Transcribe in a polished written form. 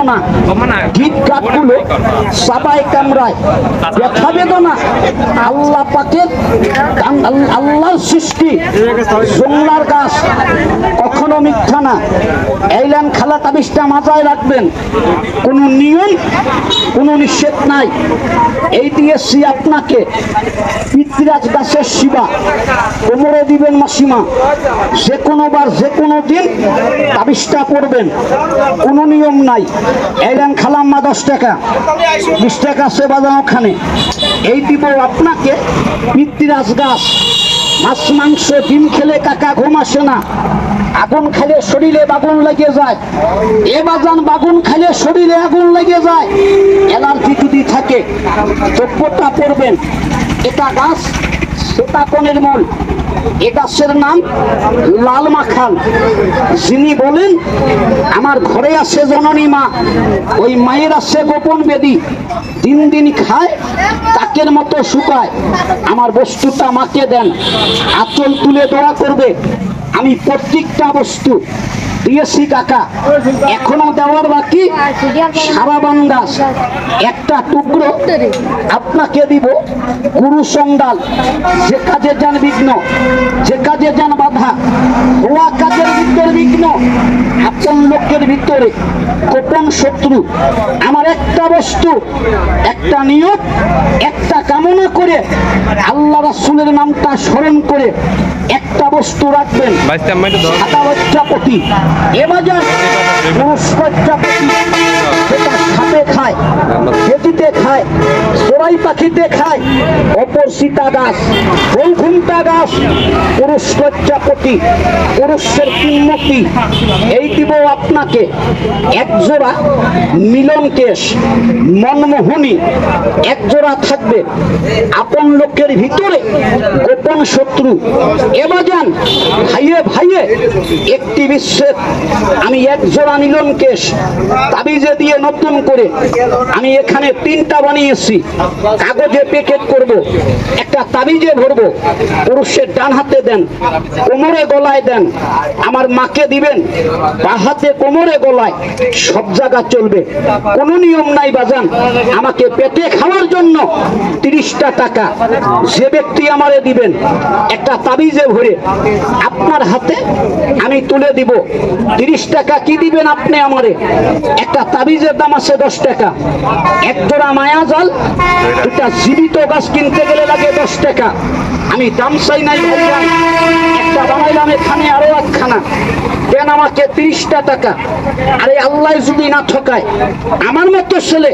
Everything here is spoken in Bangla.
যন্ত্রণা, গিট গাঁটগুলো সাবায় কামড়ায়, ব্যথা বেদনা, আল্লাহ পাকের আল্লাহর সৃষ্টি জংলার গাছ, কখনো মিথ্যা না। এইলেন খালা তাবিজটা মাথায় রাখবেন, কোনো নিয়ম কোনো নিষেধ নাই। এই দিয়েছি আপনাকে পিতৃরাজ গাছের শিবা, কোমরে দিবেন মাসিমা, যে কোনো বার যে কোনো দিন তাবিজটা পড়বেন, কোনো নিয়ম নাই। এইলেন খালাম্মা 10 টাকা, 20 টাকা সে বাজানো ওখানে। এই দিব আপনাকে পিতৃরাজ গাছ। মাছ মাংস ডিম খেলে কাকা ঘুম আসে না, আগুন খাইলে শরীরে বাগুন লেগে যায়। এ বাজান বাগুন খাইলে শরীরে আগুন লেগে যায়। এলার্জি যদি থাকে দ্রব্যটা পড়বেন। এটা গাছ সীতাকনের মূল, এ গাছের নাম লাল মাখাল। যিনি বলেন আমার ঘরে আছে জননী মা, ওই মায়ের আছে গোপন বেদি, দিন দিন খায় কাকের মতো শুকায়, আমার বস্তুটা মাকে দেন, আঁচল তুলে দোয়া করবে। আমি প্রত্যেকটা বস্তু দিয়েছি কাকা, এখনো দেওয়ার বাকি। সারাবান গাছ একটা টুকরো আপনাকে দিব। গুরু সন্ডাল, যে কাজে যান বিঘ্ন, যে কাজে যান বাধা, হওয়া কাজের ভিতরে বিঘ্ন, আপন লোকের ভিতরে গোপন শত্রু। আমার একটা বস্তু, একটা নিয়ত, একটা কামনা করে আল্লাহ রাসূলের নামটা স্মরণ করে একটা বস্তু রাখবেন। সাদা লজ্জাপতি, এ বাজার পুরুষ লজ্জাপতি, সেটা সাপে খায়, খেতিতে খায়, চড়াই পাখিতে খায়। অপরসিতা গাছ, বৈকুণ্ঠা গাছ, পুরুষ লজ্জাপতি, পুরুষের কিন্মতি। এই দিব আপনাকে একজোড়া মিলন কেশ, মনমোহনী একজোড়া থাকবে। আপন লোকের ভিতরে গোপন শত্রু। এবার যান ভাইয়ে ভাইয়ে একটি বিশ্বের আমি একজোড়া মিলন কেশ তাবিজে দিয়ে নতুন করে আমি এখানে 3টা বানিয়েছি। কাগজে প্যাকেট করব, একটা তাবিজে ভরবো। পুরুষের ডান হাতে দেন, কোমরে গলায় দেন, আমার মাকে দিবেন, বাঁ হাতে কোমরে গলায়, সব জায়গা চলবে, কোনো নিয়ম নাই বাজান। আমাকে পেটে খাওয়ার জন্য 30টা টাকা যে ব্যক্তি আমারে দিবেন একটা তাবিজে ভরে আপনার হাতে আমি তুলে দিব। 30 টাকা কি দিবেন আপনি আমারে? একটা তাবিজের দাম আছে 10 টাকা। এক জোড়া মায়া জাল, দুটা জীবিত গাছ কিনতে গেলে লাগে 10 টাকা। আমি দাম চাই নাই ভাইয়া, একটা বানাইলাম এখানে আরো একখানা, দেন আমাকে 30টা টাকা। আরে আল্লাহ যদি না ঠকায়, আমার মতো ছেলে